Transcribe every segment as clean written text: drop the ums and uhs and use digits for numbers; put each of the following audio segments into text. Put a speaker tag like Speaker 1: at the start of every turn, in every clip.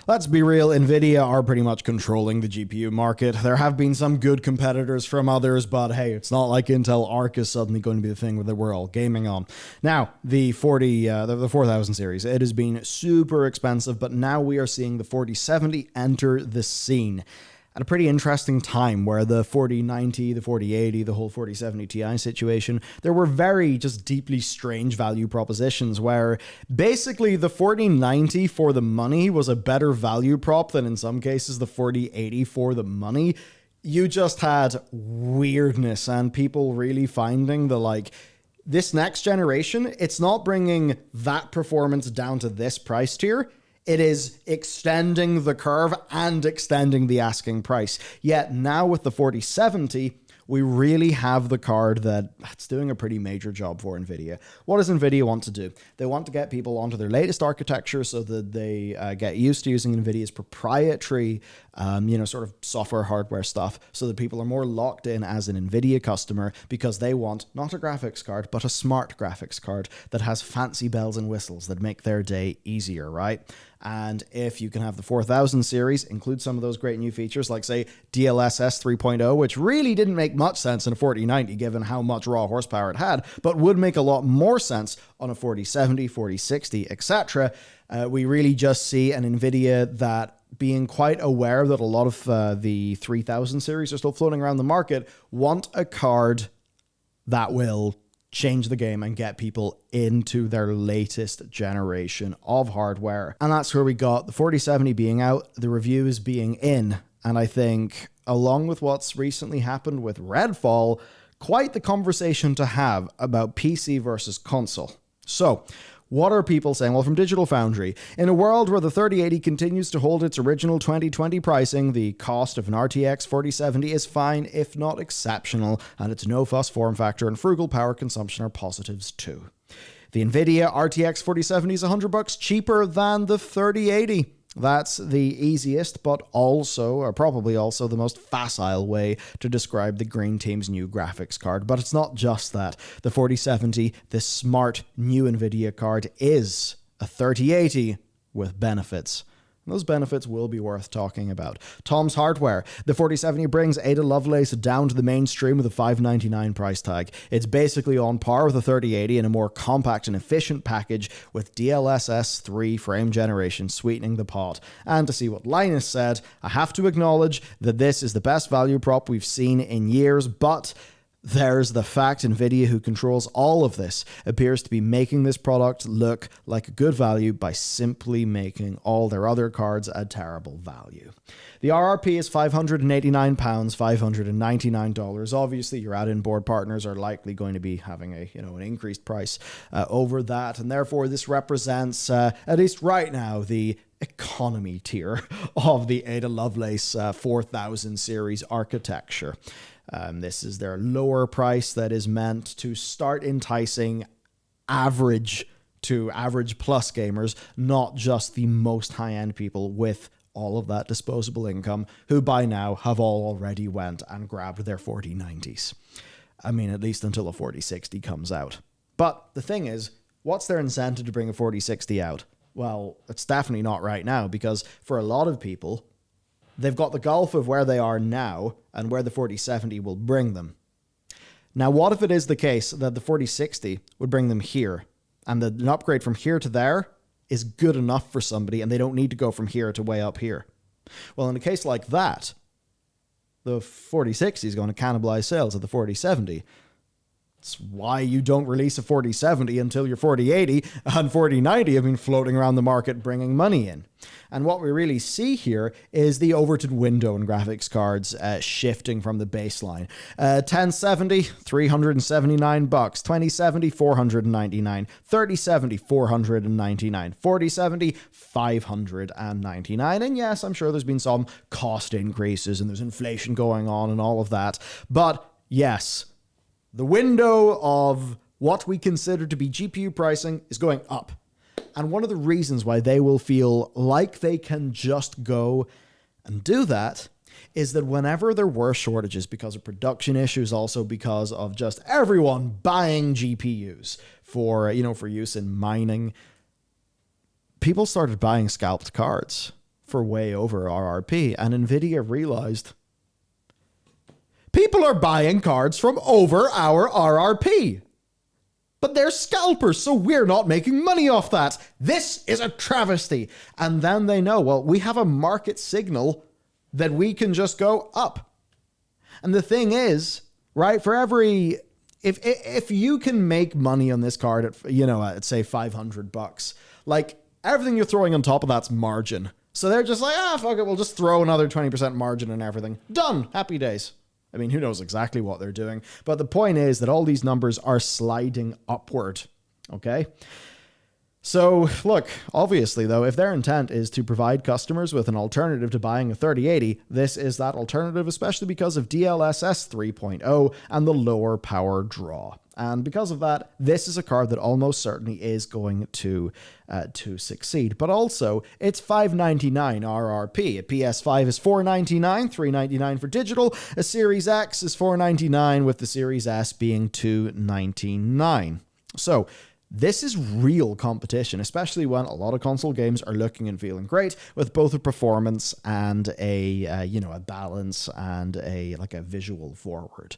Speaker 1: Let's be real, Nvidia are pretty much controlling the GPU market. There have been some good competitors from others, but hey, it's not like Intel Arc is suddenly going to be the thing that we're all gaming on. Now, the 4000 series, it has been super expensive, but now we are seeing the 4070 enter the scene at a pretty interesting time where the 4090, the 4080, the whole 4070 Ti situation, there were very just deeply strange value propositions where basically the 4090 for the money was a better value prop than in some cases the 4080 for the money. You just had weirdness and people really finding this next generation, it's not bringing that performance down to this price tier. It is extending the curve and extending the asking price. Yet now with the 4070, we really have the card that's doing a pretty major job for Nvidia. What does Nvidia want to do? They want to get people onto their latest architecture so that they get used to using Nvidia's proprietary, sort of software, hardware stuff, so that people are more locked in as an Nvidia customer because they want not a graphics card, but a smart graphics card that has fancy bells and whistles that make their day easier, right? And if you can have the 4000 series, include some of those great new features like, say, DLSS 3.0, which really didn't make much sense in a 4090 given how much raw horsepower it had, but would make a lot more sense on a 4070, 4060, etc. We really just see an Nvidia that being quite aware that a lot of the 3000 series are still floating around the market, want a card that will change the game and get people into their latest generation of hardware. And that's where we got the 4070 being out, the reviews being in, and I think along with what's recently happened with Redfall, quite the conversation to have about PC versus console. So, what are people saying? Well, from Digital Foundry, in a world where the 3080 continues to hold its original 2020 pricing, the cost of an RTX 4070 is fine, if not exceptional, and its no-fuss form factor and frugal power consumption are positives too. The Nvidia RTX 4070 is $100 cheaper than the 3080. That's the easiest, but also, or probably also, the most facile way to describe the Green Team's new graphics card. But it's not just that. The 4070, this smart new Nvidia card, is a 3080 with benefits. Those benefits will be worth talking about. Tom's Hardware. The 4070 brings Ada Lovelace down to the mainstream with a $599 price tag. It's basically on par with the 3080 in a more compact and efficient package with DLSS 3 frame generation sweetening the pot. And to see what Linus said, I have to acknowledge that this is the best value prop we've seen in years, but there's the fact Nvidia, who controls all of this, appears to be making this product look like a good value by simply making all their other cards a terrible value. The RRP is £589, $599. Obviously, your add-in board partners are likely going to be having an increased price over that, and therefore this represents, at least right now, the economy tier of the Ada Lovelace 4000 series architecture. This is their lower price that is meant to start enticing average to average plus gamers, not just the most high-end people with all of that disposable income, who by now have all already went and grabbed their 4090s. I mean, at least until a 4060 comes out. But the thing is, what's their incentive to bring a 4060 out? Well, it's definitely not right now, because for a lot of people, they've got the gulf of where they are now and where the 4070 will bring them. Now, what if it is the case that the 4060 would bring them here, and that an upgrade from here to there is good enough for somebody, and they don't need to go from here to way up here? Well, in a case like that, the 4060 is going to cannibalize sales of the 4070. It's why you don't release a 4070 until your 4080 and 4090 have been floating around the market bringing money in. And what we really see here is the Overton window in graphics cards shifting from the baseline. 1070, $379. 2070, $499. 3070, $499. 4070, $599. And yes, I'm sure there's been some cost increases and there's inflation going on and all of that. But yes, the window of what we consider to be GPU pricing is going up. And one of the reasons why they will feel like they can just go and do that is that whenever there were shortages because of production issues, also because of just everyone buying GPUs for use in mining, people started buying scalped cards for way over RRP, and Nvidia realized people are buying cards from over our RRP. But they're scalpers, so we're not making money off that. This is a travesty. And then they know, well, we have a market signal that we can just go up. And the thing is, right, for every... If you can make money on this card at, at say $500, like, everything you're throwing on top of that's margin. So they're just like, fuck it, we'll just throw another 20% margin and everything. Done. Happy days. I mean, who knows exactly what they're doing. But the point is that all these numbers are sliding upward. Okay? So, look, obviously, though, if their intent is to provide customers with an alternative to buying a 3080, this is that alternative, especially because of DLSS 3.0 and the lower power draw. And because of that, this is a card that almost certainly is going to succeed. But also, it's $599 RRP. A PS5 is $499, $399 for digital. A Series X is $499, with the Series S being $299. So, this is real competition, especially when a lot of console games are looking and feeling great with both a performance and a balance and a visual forward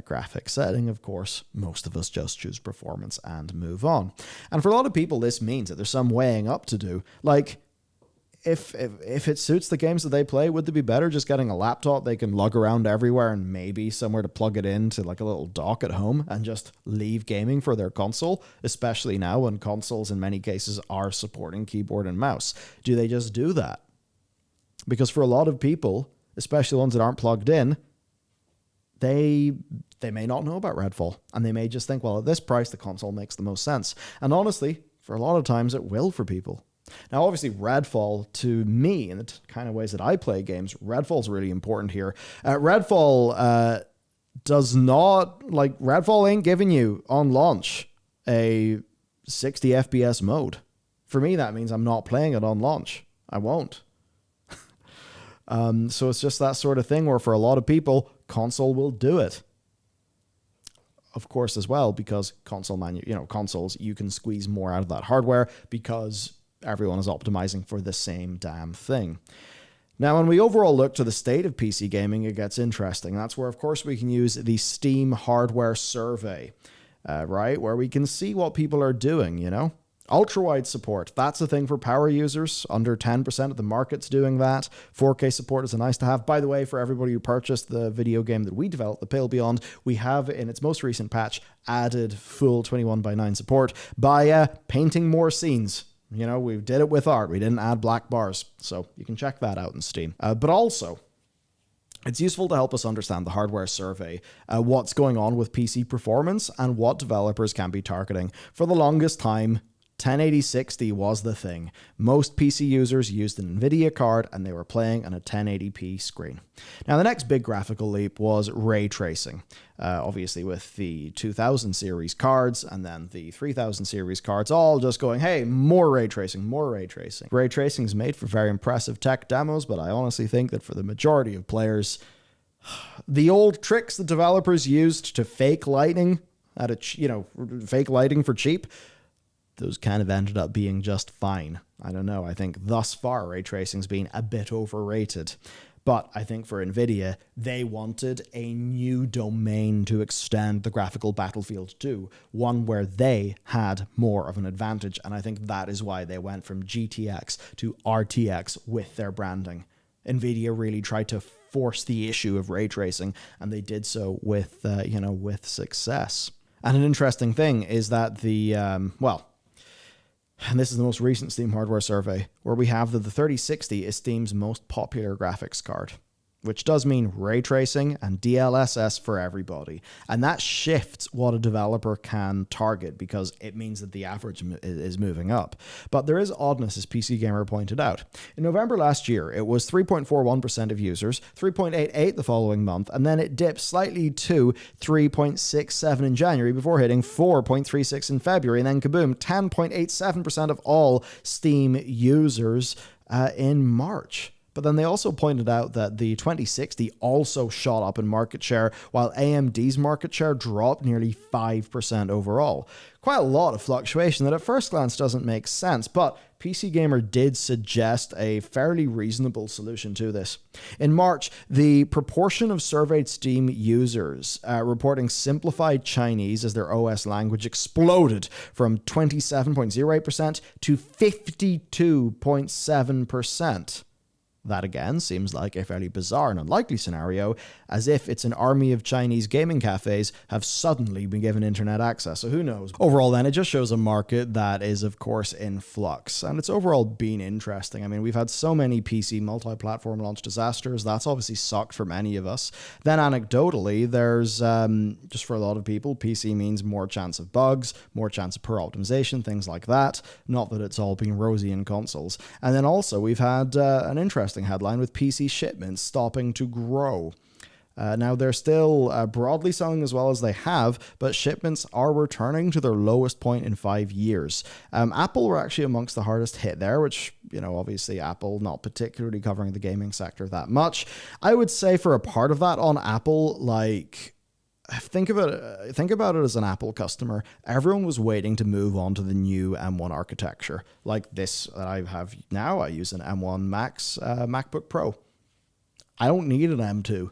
Speaker 1: graphic setting. Of course, most of us just choose performance and move on. And for a lot of people, this means that there's some weighing up to do. Like, if it suits the games that they play, would it be better just getting a laptop they can lug around everywhere and maybe somewhere to plug it into, like a little dock at home, and just leave gaming for their console, especially now when consoles in many cases are supporting keyboard and mouse? Do they just do that? Because for a lot of people, especially ones that aren't plugged in, they may not know about Redfall, and they may just think, well, at this price, the console makes the most sense. And honestly, for a lot of times, it will for people. Now, obviously, Redfall, to me, in the kind of ways that I play games, Redfall's really important here. Redfall Redfall ain't giving you, on launch, a 60 FPS mode. For me, that means I'm not playing it on launch. I won't. So it's just that sort of thing where, for a lot of people, console will do it. Of course, as well, because consoles, you can squeeze more out of that hardware because everyone is optimizing for the same damn thing. Now, when we overall look to the state of PC gaming, it gets interesting. That's where, of course, we can use the Steam hardware survey, right? Where we can see what people are doing, Ultra-wide support, that's a thing for power users. Under 10% of the market's doing that. 4K support is a nice to have. By the way, for everybody who purchased the video game that we developed, The Pale Beyond, we have, in its most recent patch, added full 21:9 support by painting more scenes. We did it with art. We didn't add black bars. So you can check that out in Steam. But also, it's useful to help us understand the hardware survey, what's going on with PC performance and what developers can be targeting. For the longest time, 1080-60 was the thing. Most PC users used an Nvidia card and they were playing on a 1080p screen. Now, the next big graphical leap was ray tracing. Obviously, with the 2000 series cards and then the 3000 series cards, all just going, hey, more ray tracing, more ray tracing. Ray tracing is made for very impressive tech demos, but I honestly think that for the majority of players, the old tricks the developers used to fake lighting fake lighting for cheap, those kind of ended up being just fine. I don't know. I think thus far ray tracing's been a bit overrated. But I think for Nvidia, they wanted a new domain to extend the graphical battlefield to, one where they had more of an advantage. And I think that is why they went from GTX to RTX with their branding. Nvidia really tried to force the issue of ray tracing, and they did so with success. And an interesting thing is that and this is the most recent Steam hardware survey, where we have that the 3060 is Steam's most popular graphics card, which does mean ray tracing and DLSS for everybody. And that shifts what a developer can target because it means that the average is moving up. But there is oddness, as PC Gamer pointed out. In November last year, it was 3.41% of users, 3.88% the following month, and then it dipped slightly to 3.67% in January before hitting 4.36% in February, and then kaboom, 10.87% of all Steam users in March. But then they also pointed out that the 2060 also shot up in market share, while AMD's market share dropped nearly 5% overall. Quite a lot of fluctuation that at first glance doesn't make sense, but PC Gamer did suggest a fairly reasonable solution to this. In March, the proportion of surveyed Steam users reporting simplified Chinese as their OS language exploded from 27.08% to 52.7%. That again seems like a fairly bizarre and unlikely scenario, as if it's an army of Chinese gaming cafes have suddenly been given internet access, so who knows. Overall then, it just shows a market that is of course in flux, and it's overall been interesting. I mean, we've had so many PC multi-platform launch disasters, that's obviously sucked for many of us. Then anecdotally, there's, just for a lot of people, PC means more chance of bugs, more chance of poor optimization, things like that. Not that it's all been rosy in consoles. And then also we've had an interesting headline with PC shipments stopping to grow. Now, they're still broadly selling as well as they have, but shipments are returning to their lowest point in 5 years. Apple were actually amongst the hardest hit there, which, you know, obviously Apple not particularly covering the gaming sector that much. I would say for a part of that on Apple, like, think about it as an Apple customer. Everyone was waiting to move on to the new M1 architecture. Like this that I have now, I use an M1 Max MacBook Pro. I don't need an M2.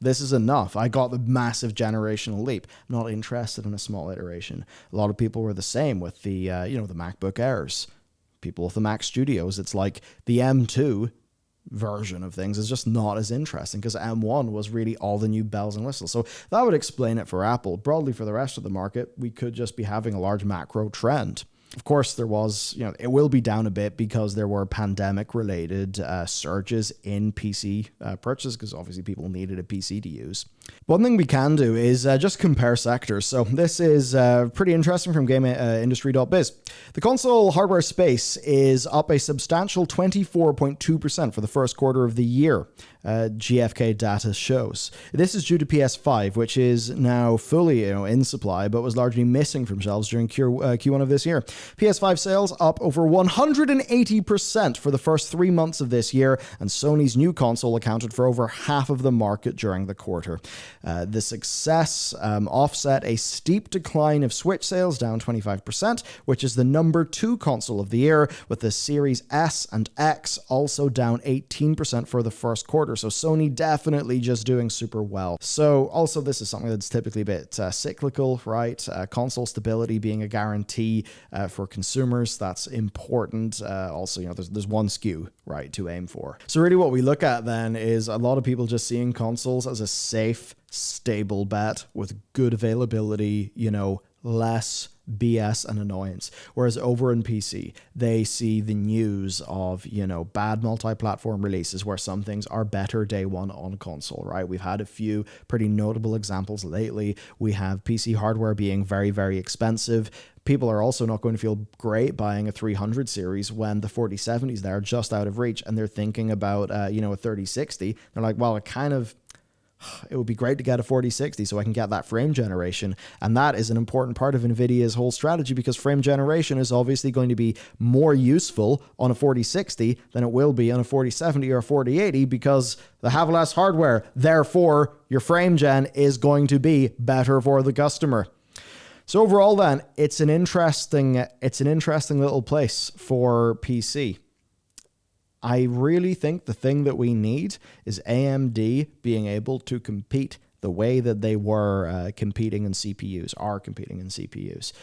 Speaker 1: This is enough. I got the massive generational leap. I'm not interested in a small iteration. A lot of people were the same with the the MacBook Airs. People with the Mac Studios, it's like the M2 version of things is just not as interesting because M1 was really all the new bells and whistles. So that would explain it for Apple. Broadly for the rest of the market, we could just be having a large macro trend. Of course, there was, it will be down a bit because there were pandemic-related surges in PC purchases because obviously people needed a PC to use. One thing we can do is just compare sectors. So this is pretty interesting from GameIndustry.biz. The console hardware space is up a substantial 24.2% for the first quarter of the year. GfK data shows. This is due to PS5, which is now fully in supply, but was largely missing from shelves during Q1 of this year. PS5 sales up over 180% for the first 3 months of this year, and Sony's new console accounted for over half of the market during the quarter. The success offset a steep decline of Switch sales, down 25%, which is the number 2 console of the year, with the Series S and X also down 18% for the first quarter. So Sony definitely just doing super well. So also this is something that's typically a bit cyclical, right? Console stability being a guarantee for consumers, that's important. Also, there's one SKU, right, to aim for. So really what we look at then is a lot of people just seeing consoles as a safe, stable bet with good availability, less BS and annoyance. Whereas over in PC, they see the news of, bad multi-platform releases where some things are better day one on console, right? We've had a few pretty notable examples lately. We have PC hardware being very, very expensive. People are also not going to feel great buying a 300 series when the 4070 is there just out of reach and they're thinking about, a 3060. They're like, well, it would be great to get a 4060 so I can get that frame generation. And that is an important part of NVIDIA's whole strategy because frame generation is obviously going to be more useful on a 4060 than it will be on a 4070 or a 4080 because they have less hardware. Therefore, your frame gen is going to be better for the customer. So overall then, it's an interesting little place for PC. I really think the thing that we need is AMD being able to compete the way that they were competing in CPUs, are competing in CPUs.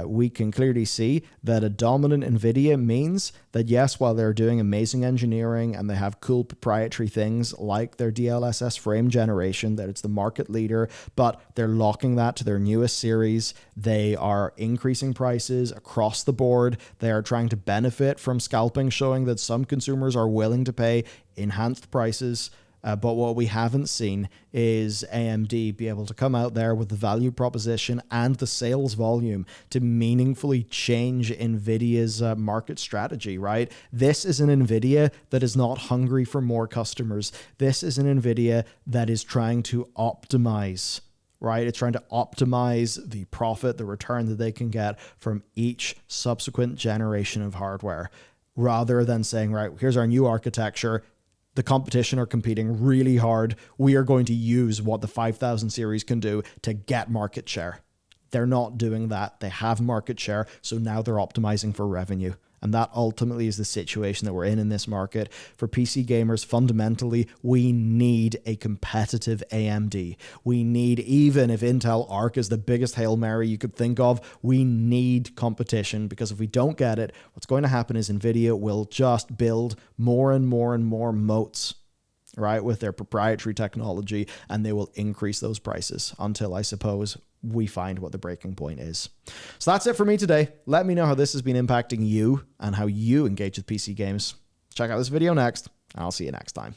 Speaker 1: We can clearly see that a dominant Nvidia means that yes, while they're doing amazing engineering and they have cool proprietary things like their DLSS frame generation, that it's the market leader, but they're locking that to their newest series. They are increasing prices across the board. They are trying to benefit from scalping, showing that some consumers are willing to pay enhanced prices. But what we haven't seen is AMD be able to come out there with the value proposition and the sales volume to meaningfully change NVIDIA's market strategy, right? This is an NVIDIA that is not hungry for more customers. This is an NVIDIA that is trying to optimize, right? It's trying to optimize the profit, the return that they can get from each subsequent generation of hardware, rather than saying, right, here's our new architecture, The competition are competing really hard. We are going to use what the 5000 series can do to get market share. They're not doing that. They have market share, so now they're optimizing for revenue. And that ultimately is the situation that we're in this market. For PC gamers, fundamentally, we need a competitive AMD. We need, even if Intel Arc is the biggest Hail Mary you could think of, we need competition, because if we don't get it, what's going to happen is Nvidia will just build more and more and more moats, right, with their proprietary technology, and they will increase those prices until, I suppose, we find what the breaking point is. So that's it for me today. Let me know how this has been impacting you and how you engage with PC games. Check out this video next, and I'll see you next time.